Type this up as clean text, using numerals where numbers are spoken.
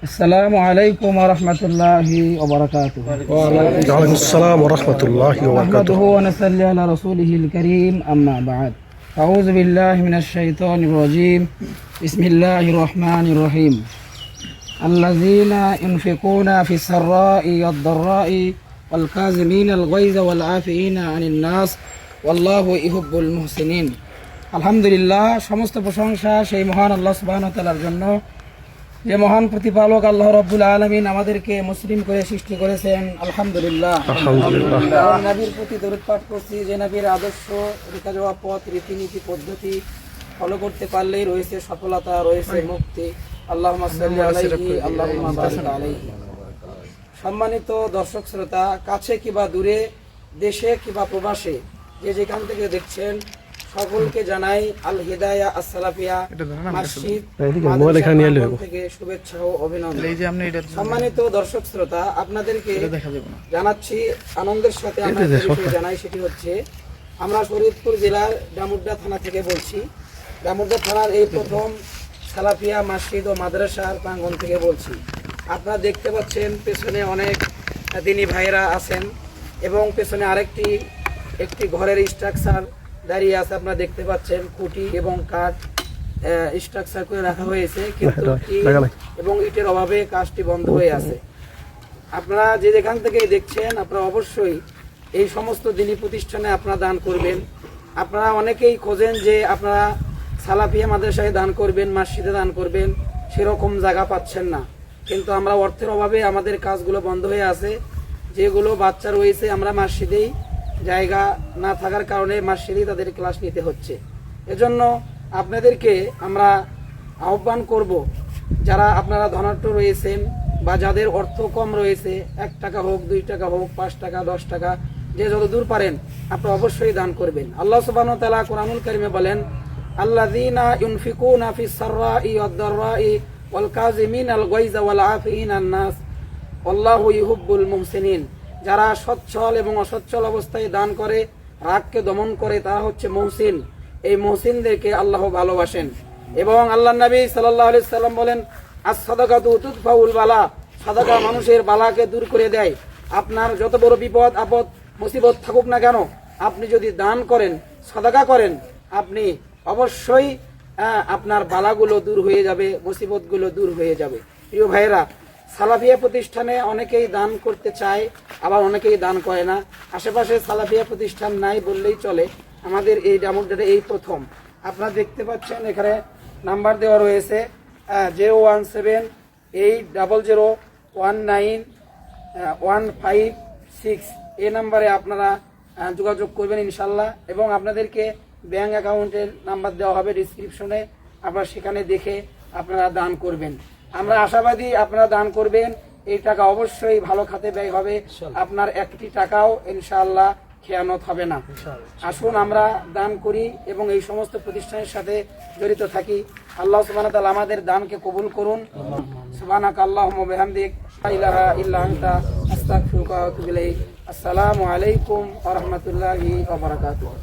السلام عليكم ورحمة الله وبركاته. وعليكم السلام ورحمة الله نحمده وبركاته. ونصلي على رسوله الكريم أما بعد. أعوذ بالله من الشيطان الرجيم. بسم الله الرحمن الرحيم. الذين ينفقون في السراء والضراء والكاظمين الغيظ والعافين عن الناس والله يحب المحسنين. আলহামদুলিল্লাহ, সমস্ত প্রশংসা সেই মহান আল্লাহ সুবহানাহু ওয়া তাআলার জন্য, যে মহান প্রতিপালক আল্লাহ রাব্বুল আলামিন আমাদেরকে মুসলিম করে সৃষ্টি করেছেন। আলহামদুলিল্লাহ। নবীর প্রতি দরুদ পাঠ করছি, যে নবীর আদর্শ, রেখা যাওয়া পথ, রীতিনীতি, পদ্ধতি ফলো করতে পারলেই রয়েছে সফলতা, রয়েছে মুক্তি। আল্লাহুম্মা সাল্লি আলাইহি, আল্লাহুম্মা বারিক আলাইহি। সম্মানিত দর্শক শ্রোতা, কাছে কিবা দূরে, দেশে কিবা প্রবাসে, যে যেখান থেকে দেখছেন, সকলকে জানাই আল হিদায়া আসসালাফিয়া মসজিদ থেকে শুভেচ্ছা ও অভিনন্দন। সম্মানিত দর্শক শ্রোতা, আপনাদেরকে জানাচ্ছি, আনন্দের সাথে আমরা জানাই, সেটি হচ্ছে আমরা শরীয়তপুর জেলার ডামুড্ডা থানা থেকে বলছি। ডামুড্ডা থানার এই প্রথম সালাফিয়া মসজিদ ও মাদ্রাসার প্রাঙ্গণ থেকে বলছি। আপনারা দেখতে পাচ্ছেন পেছনে অনেক দিনী ভাইরা আছেন এবং পেছনে একটি ঘরের স্ট্রাকচার দাঁড়িয়ে আছে। আপনারা দেখতে পাচ্ছেন খুঁটি এবং কাঠ স্ট্রাকচার করে রাখা হয়েছে, কিন্তু এবং ইটের অভাবে কাজটি বন্ধ হয়ে আছে। আপনারা যে যেখান থেকে দেখছেন, আপনারা অবশ্যই এই সমস্ত দিনী প্রতিষ্ঠানে আপনারা দান করবেন। আপনারা অনেকেই খোঁজেন যে আপনারা সালাফিয়া মাদ্রাসায় দান করবেন, মসজিদে দান করবেন, সেরকম জায়গা পাচ্ছেন না। কিন্তু আমরা অর্থের অভাবে আমাদের কাজগুলো বন্ধ হয়ে আছে। যেগুলো বাচ্চা রয়েছে, আমরা মসজিদেই জায়গা না থাকার কারণে মসজিদেই তাদের ক্লাস নিতে হচ্ছে। এজন্য আপনাদেরকে আমরা আহ্বান করব, যারা আপনারা ধনাঢ্য রয়েছেন বা যাদের অর্থ কম রয়েছে, 1 টাকা হোক, 2 টাকা হোক, 5 টাকা, 10 টাকা, যে যত দূর পারেন আপনারা অবশ্যই দান করবেন। আল্লাহ সুবহানাহু ওয়া তাআলা কুরআনুল কারীমে বলেন, আল্লাযীনা ইউনফিকুনা ফিস সাররাই ওয়াদ দাররাই ওয়াল কাযিমিনাল গায়যা ওয়াল আফিনান নাস আল্লাহু ইউহিব্বুল মুহসিনিন। যারা সচ্ছল এবং অসচ্ছল অবস্থায় দান করে, রাগকে দমন করে, তারা হচ্ছে মুহসিন। এই মুহসিনদেরকে আল্লাহ ভালোবাসেন। এবং আল্লাহর নবী সাল্লাল্লাহু আলাইহি সাল্লাম বলেন, আস-সাদাকাতু তুদফাউল বালা, সাদাকা মানুষের বালাকে দূর করে দেয়। আপনার যত বড় বিপদ আপদ মুসিবত থাকুক না কেন, আপনি যদি দান করেন, সাদাকা করেন, আপনি অবশ্যই আপনার বালাগুলো দূর হয়ে যাবে, মুসিবতগুলো দূর হয়ে যাবে। প্রিয় ভাইয়েরা, সালাফিয়া প্রতিষ্ঠানে অনেকেই দান করতে চায়, আবার অনেকেই দান করে না। আশেপাশে সালাফিয়া প্রতিষ্ঠান নাই বললেই চলে। আমাদের এই ডামুড্ডাটা এই প্রথম। আপনারা দেখতে পাচ্ছেন এখানে নাম্বার দেওয়া রয়েছে 01780191556। এই নাম্বারে আপনারা যোগাযোগ করবেন ইনশাল্লাহ। এবং আপনাদেরকে ব্যাংক অ্যাকাউন্টের নাম্বার দেওয়া হবে ডিসক্রিপশনে, আপনারা সেখানে দেখে আপনারা দান করবেন। আমরা আশাবাদী আপনারা দান করবেন, এই টাকা অবশ্যই ভালো খাতে ব্যয় হবে, আপনার একটি টাকাও ইনশাআল্লাহ খেয়ানত হবে না। আসুন আমরা দান করি এবং এই সমস্ত প্রতিষ্ঠানের সাথে জড়িত থাকি। আল্লাহ সুবহানাহু ওয়া তাআলা আমাদের দানকে কবুল করুন। সুবহানাকা আল্লাহুম্মা ওয়া বিহামদিক, লা ইলাহা ইল্লা আনতা, আস্তাগফিরুকা ওয়া আতুবু ইলাইক। আসসালামু আলাইকুম ওয়া রাহমাতুল্লাহি ওয়া বারাকাতুহু।